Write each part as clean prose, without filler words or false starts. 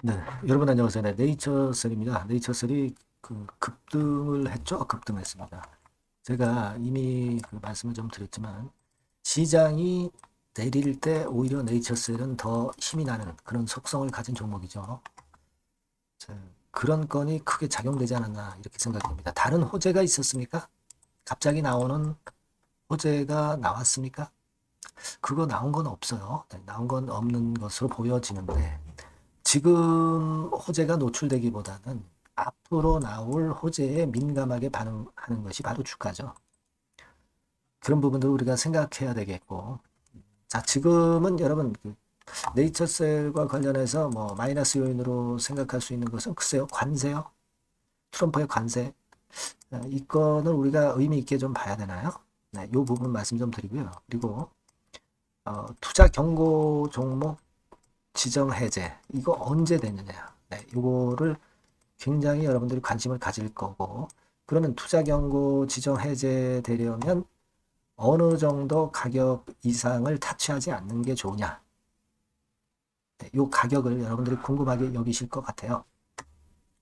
네, 여러분 안녕하세요. 네, 네이처셀입니다. 네이처셀이 급등을 했죠? 급등했습니다. 제가 이미 말씀을 좀 드렸지만 시장이 내릴 때 오히려 네이처셀은 더 힘이 나는 그런 속성을 가진 종목이죠. 자, 그런 건이 크게 작용되지 않았나 이렇게 생각됩니다. 다른 호재가 있었습니까? 갑자기 나오는 호재가 나왔습니까? 그거 나온 건 없어요. 네, 나온 건 없는 것으로 보여지는데 지금 호재가 노출되기보다는 앞으로 나올 호재에 민감하게 반응하는 것이 바로 주가죠. 그런 부분들을 우리가 생각해야 되겠고, 자, 지금은 여러분, 네이처셀과 관련해서 뭐 마이너스 요인으로 생각할 수 있는 것은 글쎄요, 관세요. 트럼프의 관세. 이 건을 우리가 의미 있게 좀 봐야 되나요? 네, 이 부분 말씀 좀 드리고요. 그리고, 투자 경고 종목 지정 해제. 이거 언제 되느냐. 네, 이거를 굉장히 여러분들이 관심을 가질 거고, 그러면 투자 경고 지정 해제되려면 어느 정도 가격 이상을 타치하지 않는 게 좋으냐. 네, 이 가격을 여러분들이 궁금하게 여기실 것 같아요.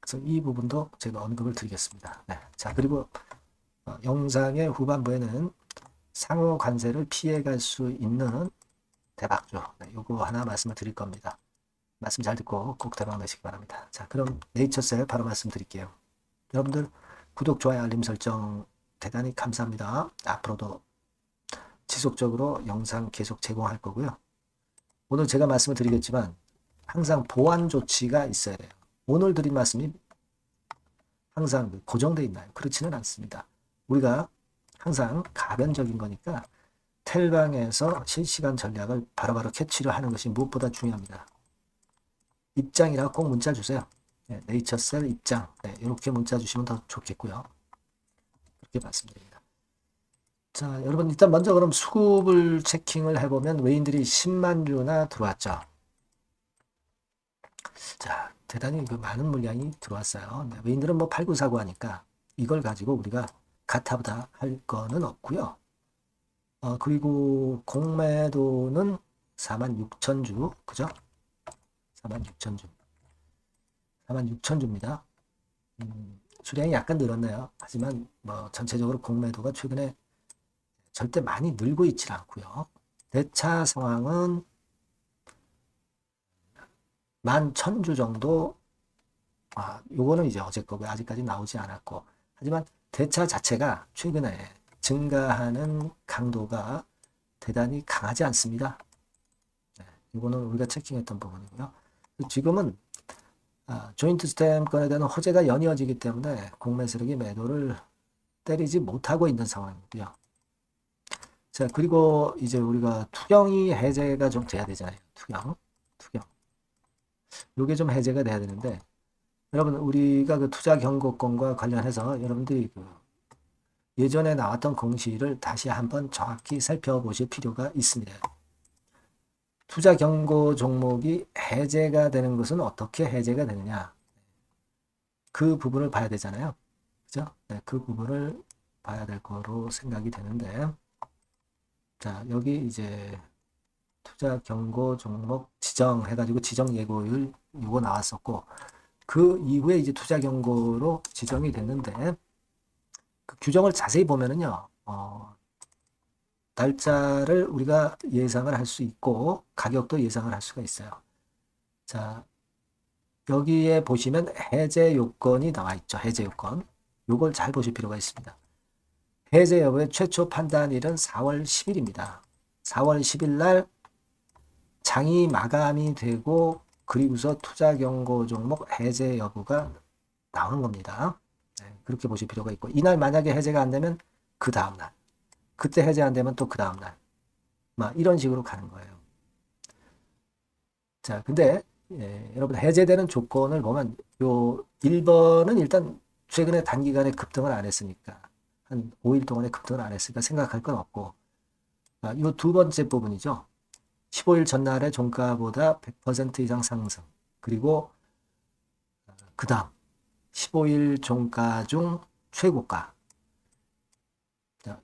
그래서 이 부분도 제가 언급을 드리겠습니다. 네, 자, 그리고 영상의 후반부에는 상호 관세를 피해갈 수 있는 대박조. 네, 요거 하나 말씀을 드릴 겁니다. 말씀 잘 듣고 꼭 대박 나시기 바랍니다. 자, 그럼 네이처셀 바로 말씀드릴게요. 여러분들 구독, 좋아요, 알림 설정 대단히 감사합니다. 앞으로도 지속적으로 영상 계속 제공할 거고요. 오늘 제가 말씀을 드리겠지만 항상 보완 조치가 있어야 돼요. 오늘 드린 말씀이 항상 고정되어 있나요? 그렇지는 않습니다. 우리가 항상 가변적인 거니까 텔방에서 실시간 전략을 바로바로 캐치를 하는 것이 무엇보다 중요합니다. 입장이라 꼭 문자 주세요. 네, 네이처셀 입장. 네, 이렇게 문자 주시면 더 좋겠고요. 그렇게 말씀드립니다. 자, 여러분 일단 먼저 그럼 수급을 체킹을 해보면 외인들이 10만 주나 들어왔죠. 자, 대단히 많은 물량이 들어왔어요. 네, 외인들은 뭐 팔고 사고 하니까 이걸 가지고 우리가 가타부타 할 거는 없고요. 그리고 공매도는 4만 6천 주, 그죠? 4만 6천 주, 4만 6천 주입니다. 수량이 약간 늘었네요. 하지만 뭐 전체적으로 공매도가 최근에 절대 많이 늘고 있지 않고요. 대차 상황은 11,000주 정도, 요거는 이제 어제 거고 아직까지 나오지 않았고. 하지만 대차 자체가 최근에 증가하는 강도가 대단히 강하지 않습니다. 네, 이거는 우리가 체킹했던 부분이고요. 지금은 조인트 스탬 건에 대한 호재가 연이어지기 때문에 공매 세력이 매도를 때리지 못하고 있는 상황이고요. 자, 그리고 이제 우리가 투경이 해제가 좀 돼야 되잖아요. 투경. 요게 좀 해제가 돼야 되는데, 여러분, 우리가 그 투자 경고권과 관련해서 여러분들이 예전에 나왔던 공시를 다시 한번 정확히 살펴보실 필요가 있습니다. 투자 경고 종목이 해제가 되는 것은 어떻게 해제가 되느냐. 그 부분을 봐야 되잖아요. 그죠? 네, 그 부분을 봐야 될 거로 생각이 되는데, 자, 여기 이제 투자 경고 종목 지정해가지고 지정 예고율 이거 나왔었고, 그 이후에 이제 투자 경고로 지정이 됐는데, 그 규정을 자세히 보면은요, 날짜를 우리가 예상을 할 수 있고, 가격도 예상을 할 수가 있어요. 자, 여기에 보시면 해제 요건이 나와 있죠. 해제 요건. 요걸 잘 보실 필요가 있습니다. 해제 여부의 최초 판단일은 4월 10일입니다. 4월 10일 날 장이 마감이 되고, 그리고서 투자 경고 종목 해제 여부가 나오는 겁니다. 네, 그렇게 보실 필요가 있고, 이날 만약에 해제가 안 되면 그 다음날, 그때 해제 안 되면 또 그 다음날, 막 이런 식으로 가는 거예요. 자, 근데 여러분 해제되는 조건을 보면 요 1번은 일단 최근에 단기간에 급등을 안 했으니까 한 5일 동안에 급등을 안 했으니까 생각할 건 없고, 요 두 번째 부분이죠. 15일 전날의 종가보다 100% 이상 상승. 그리고 그 다음 15일 종가 중 최고가.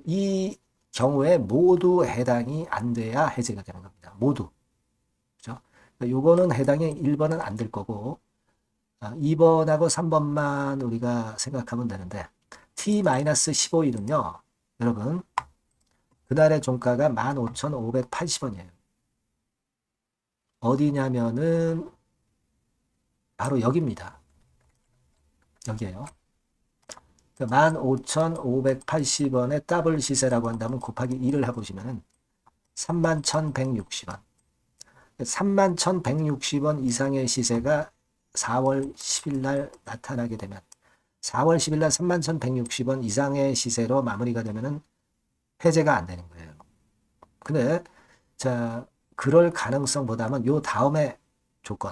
이 경우에 모두 해당이 안 돼야 해제가 되는 겁니다. 모두. 그죠? 요거는 해당이 1번은 안 될 거고, 2번하고 3번만 우리가 생각하면 되는데 T-15일은요. 여러분 그날의 종가가 15,580원이에요. 어디냐면은 바로 여기입니다. 여기에요. 15,580원의 더블 시세라고 한다면 곱하기 2를 해보시면 31,160원. 31,160원 이상의 시세가 4월 10일 날 나타나게 되면 4월 10일 날 31,160원 이상의 시세로 마무리가 되면은 해제가 안 되는 거예요. 근데 자, 그럴 가능성보다는 요 다음에 조건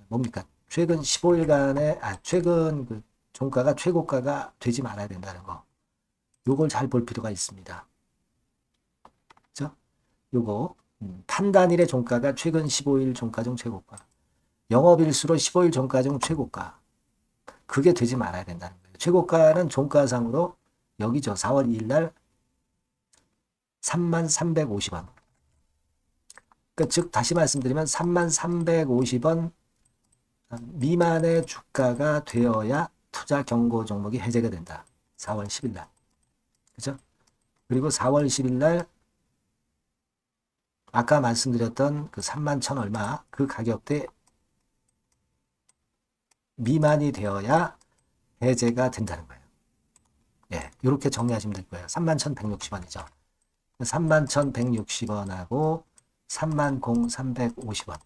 뭡니까? 최근 15일간의 최근 그 종가가 최고가가 되지 말아야 된다는 거. 요걸 잘 볼 필요가 있습니다. 그죠? 요거 판단일의 종가가 최근 15일 종가 중 최고가. 영업일수로 15일 종가 중 최고가. 그게 되지 말아야 된다는 거예요. 최고가는 종가상으로 여기죠. 4월 2일 날 33,350원. 그러니까 즉 다시 말씀드리면 33,350원 미만의 주가가 되어야 투자 경고 종목이 해제가 된다. 4월 10일 날. 그죠? 그리고 4월 10일 날 아까 말씀드렸던 그 31,000 얼마 그 가격대 미만이 되어야 해제가 된다는 거예요. 예, 이렇게 정리하시면 될 거예요. 31,160원이죠. 31,160원하고 30,350원.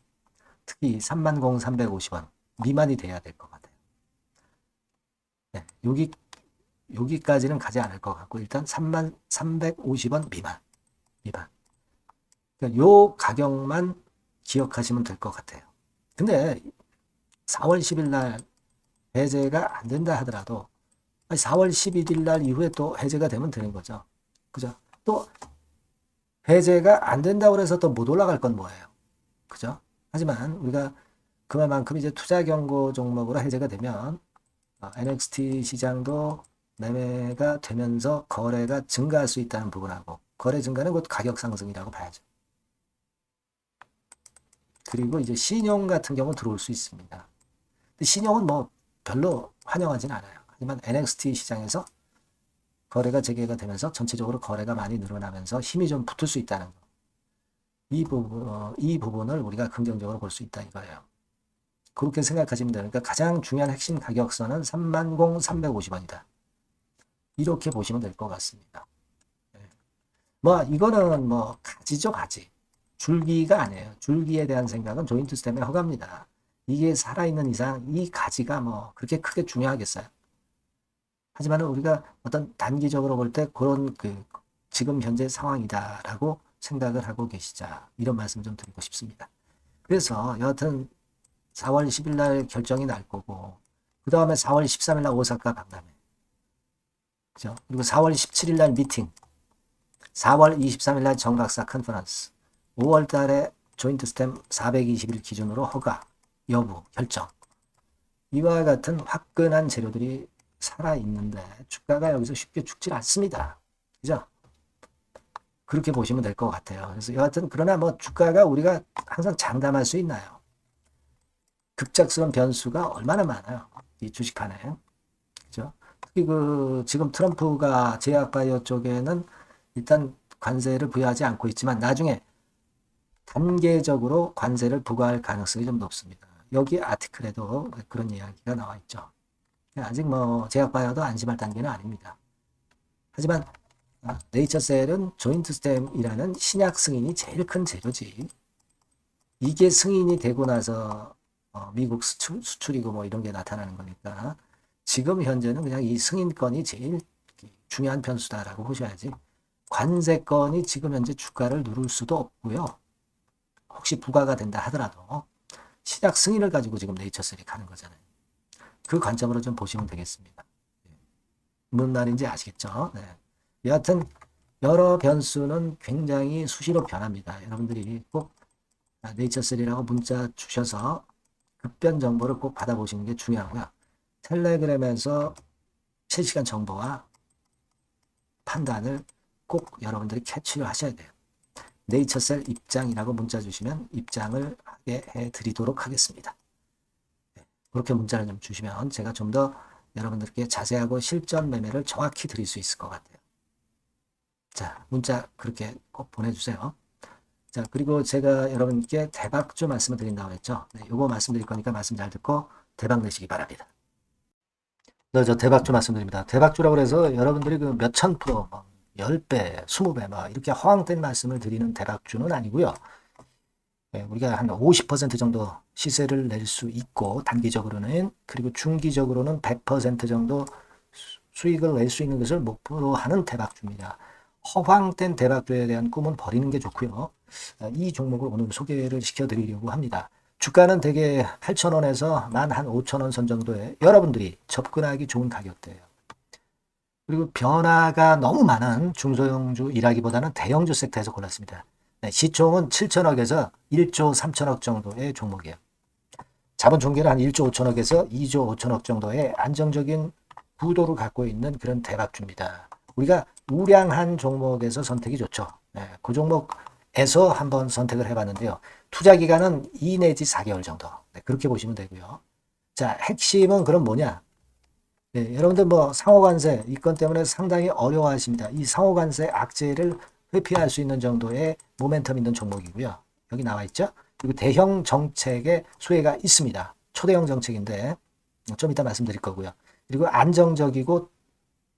특히 30,350원 미만이 돼야 될 것 같아요. 네, 여기까지는 가지 않을 것 같고 일단 33,350원 미만. 그러니까 요 가격만 기억하시면 될 것 같아요. 근데 4월 10일 날 해제가 안 된다 하더라도 4월 11일 날 이후에 또 해제가 되면 되는 거죠. 그죠? 또 해제가 안 된다고 해서 또 못 올라갈 건 뭐예요? 그죠? 하지만 우리가 그만큼 이제 투자 경고 종목으로 해제가 되면 NXT 시장도 매매가 되면서 거래가 증가할 수 있다는 부분하고 거래 증가는 곧 가격 상승이라고 봐야죠. 그리고 이제 신용 같은 경우 들어올 수 있습니다. 근데 신용은 뭐 별로 환영하진 않아요. 하지만 NXT 시장에서 거래가 재개가 되면서 전체적으로 거래가 많이 늘어나면서 힘이 좀 붙을 수 있다는 거. 이 부분을 우리가 긍정적으로 볼 수 있다 이거예요. 그렇게 생각하시면 돼요. 그러니까 가장 중요한 핵심 가격선은 30,350원이다. 이렇게 보시면 될 것 같습니다. 뭐 이거는 뭐 가지죠 가지. 줄기가 아니에요. 줄기에 대한 생각은 조인트 스템의 허가입니다. 이게 살아있는 이상 이 가지가 뭐 그렇게 크게 중요하겠어요. 하지만 우리가 어떤 단기적으로 볼 때 그런 그 지금 현재 상황이다라고 생각을 하고 계시자 이런 말씀 좀 드리고 싶습니다. 그래서 여하튼 4월 10일 날 결정이 날 거고 그 다음에 4월 13일 날 오사카 박람회 그죠? 그리고 4월 17일 날 미팅 4월 23일 날 정박사 컨퍼런스 5월 달에 조인트 스탬 420일 기준으로 허가 여부 결정 이와 같은 화끈한 재료들이 살아있는데 주가가 여기서 쉽게 죽질 않습니다. 그죠? 그렇게 보시면 될 것 같아요. 그래서 여하튼 그러나 뭐 주가가 우리가 항상 장담할 수 있나요? 급작스러운 변수가 얼마나 많아요. 이 주식판에. 그죠? 특히 그 지금 트럼프가 제약바이오 쪽에는 일단 관세를 부여하지 않고 있지만 나중에 단계적으로 관세를 부과할 가능성이 좀 높습니다. 여기 아티클에도 그런 이야기가 나와 있죠. 아직 뭐 제약바이오도 안심할 단계는 아닙니다. 하지만 네이처셀은 조인트 스템이라는 신약 승인이 제일 큰 재료지. 이게 승인이 되고 나서 미국 수출이고 뭐 이런 게 나타나는 거니까 지금 현재는 그냥 이 승인권이 제일 중요한 변수다라고 보셔야지. 관세권이 지금 현재 주가를 누를 수도 없고요. 혹시 부과가 된다 하더라도 신약 승인을 가지고 지금 네이처셀이 가는 거잖아요. 그 관점으로 좀 보시면 되겠습니다. 무슨 말인지 아시겠죠? 네. 여하튼 여러 변수는 굉장히 수시로 변합니다. 여러분들이 꼭 네이처셀이라고 문자 주셔서 급변 정보를 꼭 받아보시는 게 중요하고요. 텔레그램에서 실시간 정보와 판단을 꼭 여러분들이 캐치를 하셔야 돼요. 네이처셀 입장이라고 문자 주시면 입장을 하게 해드리도록 하겠습니다. 그렇게 문자를 좀 주시면 제가 좀 더 여러분들께 자세하고 실전 매매를 정확히 드릴 수 있을 것 같아요. 자, 문자 그렇게 꼭 보내주세요. 자, 그리고 제가 여러분께 대박주 말씀을 드린다고 했죠. 네, 요거 말씀드릴 거니까 말씀 잘 듣고 대박 내시기 바랍니다. 네, 저 대박주 말씀드립니다. 대박주라고 해서 여러분들이 그 몇천 프로, 뭐 10배, 20배, 막 이렇게 허황된 말씀을 드리는 대박주는 아니고요. 네, 우리가 한 50% 정도 시세를 낼 수 있고, 단기적으로는, 그리고 중기적으로는 100% 정도 수익을 낼 수 있는 것을 목표로 하는 대박주입니다. 허황된 대박주에 대한 꿈은 버리는 게 좋고요. 이 종목을 오늘 소개를 시켜드리려고 합니다. 주가는 대개 8,000원에서 만 한 5,000원 선 정도에 여러분들이 접근하기 좋은 가격대예요. 그리고 변화가 너무 많은 중소형주 일하기보다는 대형주 섹터에서 골랐습니다. 네, 시총은 7천억에서 1조 3천억 정도의 종목이에요. 자본 총계는 한 1조 5천억에서 2조 5천억 정도의 안정적인 부도를 갖고 있는 그런 대박주입니다. 우리가 우량한 종목에서 선택이 좋죠. 네, 그 종목에서 한번 선택을 해봤는데요. 투자 기간은 2 내지 4개월 정도. 네, 그렇게 보시면 되고요. 자, 핵심은 그럼 뭐냐? 네, 여러분들 뭐 상호관세 이 건 때문에 상당히 어려워하십니다. 이 상호관세 악재를 회피할 수 있는 정도의 모멘텀 있는 종목이고요. 여기 나와 있죠? 그리고 대형 정책의 수혜가 있습니다. 초대형 정책인데 좀 이따 말씀드릴 거고요. 그리고 안정적이고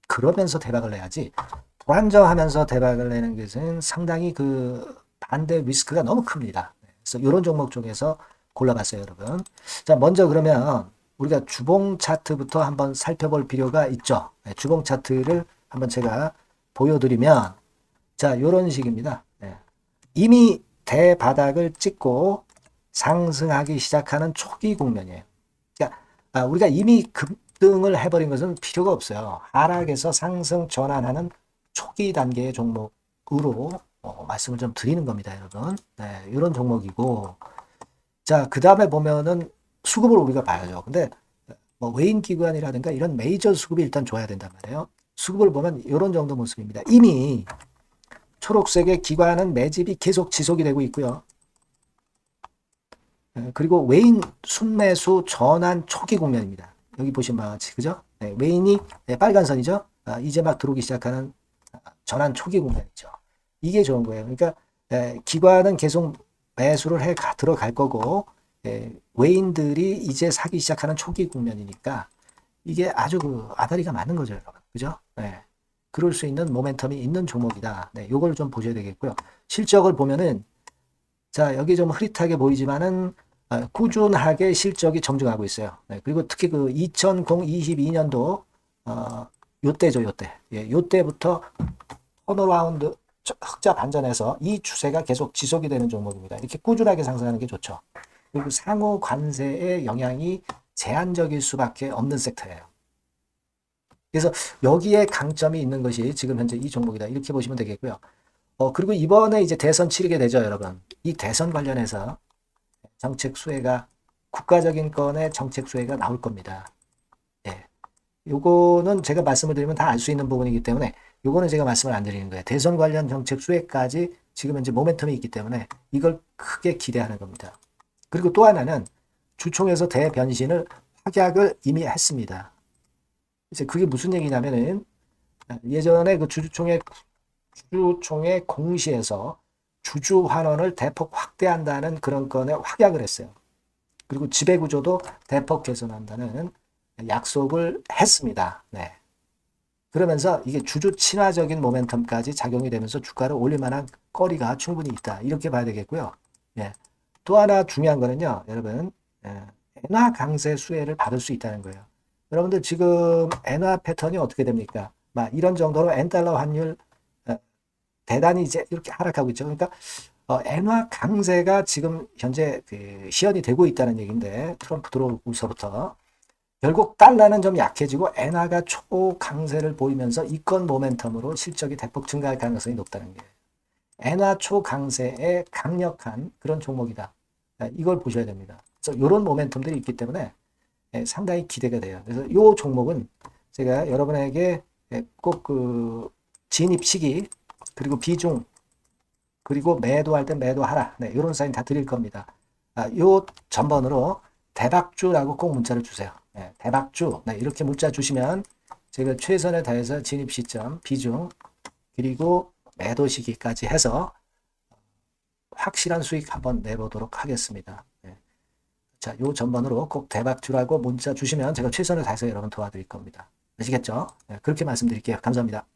그러면서 대박을 내야지 불안정하면서 대박을 내는 것은 상당히 그 반대 리스크가 너무 큽니다. 그래서 이런 종목 쪽에서 골라봤어요, 여러분. 자, 먼저 그러면 우리가 주봉 차트부터 한번 살펴볼 필요가 있죠. 네, 주봉 차트를 한번 제가 보여드리면 자, 이런 식입니다. 네. 이미 대바닥을 찍고 상승하기 시작하는 초기 국면이에요. 그러니까 우리가 이미 급등을 해버린 것은 필요가 없어요. 하락에서 상승 전환하는 초기 단계의 종목으로 말씀을 좀 드리는 겁니다, 여러분. 네, 이런 종목이고 자, 그 다음에 보면은 수급을 우리가 봐야죠. 근데 뭐 외인 기관이라든가 이런 메이저 수급이 일단 좋아야 된단 말이에요. 수급을 보면 이런 정도 모습입니다. 이미 초록색의 기관은 매집이 계속 지속이 되고 있고요. 그리고 외인 순매수 전환 초기 국면입니다. 여기 보시면 바와 같이 그죠? 네, 외인이 빨간 선이죠. 이제 막 들어오기 시작하는 전환 초기 국면이죠. 이게 좋은 거예요. 그러니까 기관은 계속 매수를 해 들어갈 거고 외인들이 이제 사기 시작하는 초기 국면이니까 이게 아주 그 아다리가 맞는 거죠, 여러분. 그죠? 네. 그럴 수 있는 모멘텀이 있는 종목이다. 네, 요걸 좀 보셔야 되겠고요. 실적을 보면은 자, 여기 좀 흐릿하게 보이지만은 꾸준하게 실적이 정정하고 있어요. 네, 그리고 특히 그 2022년도 요때죠, 요때. 예, 요때부터 턴어라운드 흑자 반전해서 이 추세가 계속 지속이 되는 종목입니다. 이렇게 꾸준하게 상승하는 게 좋죠. 그리고 상호 관세의 영향이 제한적일 수밖에 없는 섹터예요. 그래서 여기에 강점이 있는 것이 지금 현재 이 종목이다. 이렇게 보시면 되겠고요. 그리고 이번에 이제 대선 치르게 되죠, 여러분. 이 대선 관련해서 정책 수혜가 국가적인 건의 정책 수혜가 나올 겁니다. 예. 요거는 제가 말씀을 드리면 다 알 수 있는 부분이기 때문에 요거는 제가 말씀을 안 드리는 거예요. 대선 관련 정책 수혜까지 지금 현재 모멘텀이 있기 때문에 이걸 크게 기대하는 겁니다. 그리고 또 하나는 주총에서 대변신을 확약을 이미 했습니다. 이제 그게 무슨 얘기냐면은 예전에 그 주주총회 공시에서 주주 환원을 대폭 확대한다는 그런 건에 확약을 했어요. 그리고 지배구조도 대폭 개선한다는 약속을 했습니다. 네. 그러면서 이게 주주 친화적인 모멘텀까지 작용이 되면서 주가를 올릴 만한 거리가 충분히 있다. 이렇게 봐야 되겠고요. 예. 또 하나 중요한 거는요, 여러분, 엔화 강세 수혜를 받을 수 있다는 거예요. 여러분들 지금 엔화 패턴이 어떻게 됩니까? 막 이런 정도로 엔달러 환율 대단히 이제 이렇게 하락하고 있죠. 그러니까 엔화 강세가 지금 현재 그 시연이 되고 있다는 얘기인데 트럼프 들어오고서부터 결국 달러는 좀 약해지고 엔화가 초강세를 보이면서 이권 모멘텀으로 실적이 대폭 증가할 가능성이 높다는 게 엔화 초강세의 강력한 그런 종목이다. 이걸 보셔야 됩니다. 그래서 이런 모멘텀들이 있기 때문에 상당히 기대가 돼요. 그래서 이 종목은 제가 여러분에게 꼭 그 진입 시기 그리고 비중 그리고 매도할 때 매도하라. 네, 이런 사인 다 드릴 겁니다. 요 전번으로 대박주라고 꼭 문자를 주세요. 네, 대박주. 네, 이렇게 문자 주시면 제가 최선을 다해서 진입 시점, 비중, 그리고 매도 시기까지 해서 확실한 수익 한번 내보도록 하겠습니다. 네. 자, 요 전번으로 꼭 대박주라고 문자 주시면 제가 최선을 다해서 여러분 도와드릴 겁니다. 아시겠죠? 네, 그렇게 말씀드릴게요. 감사합니다.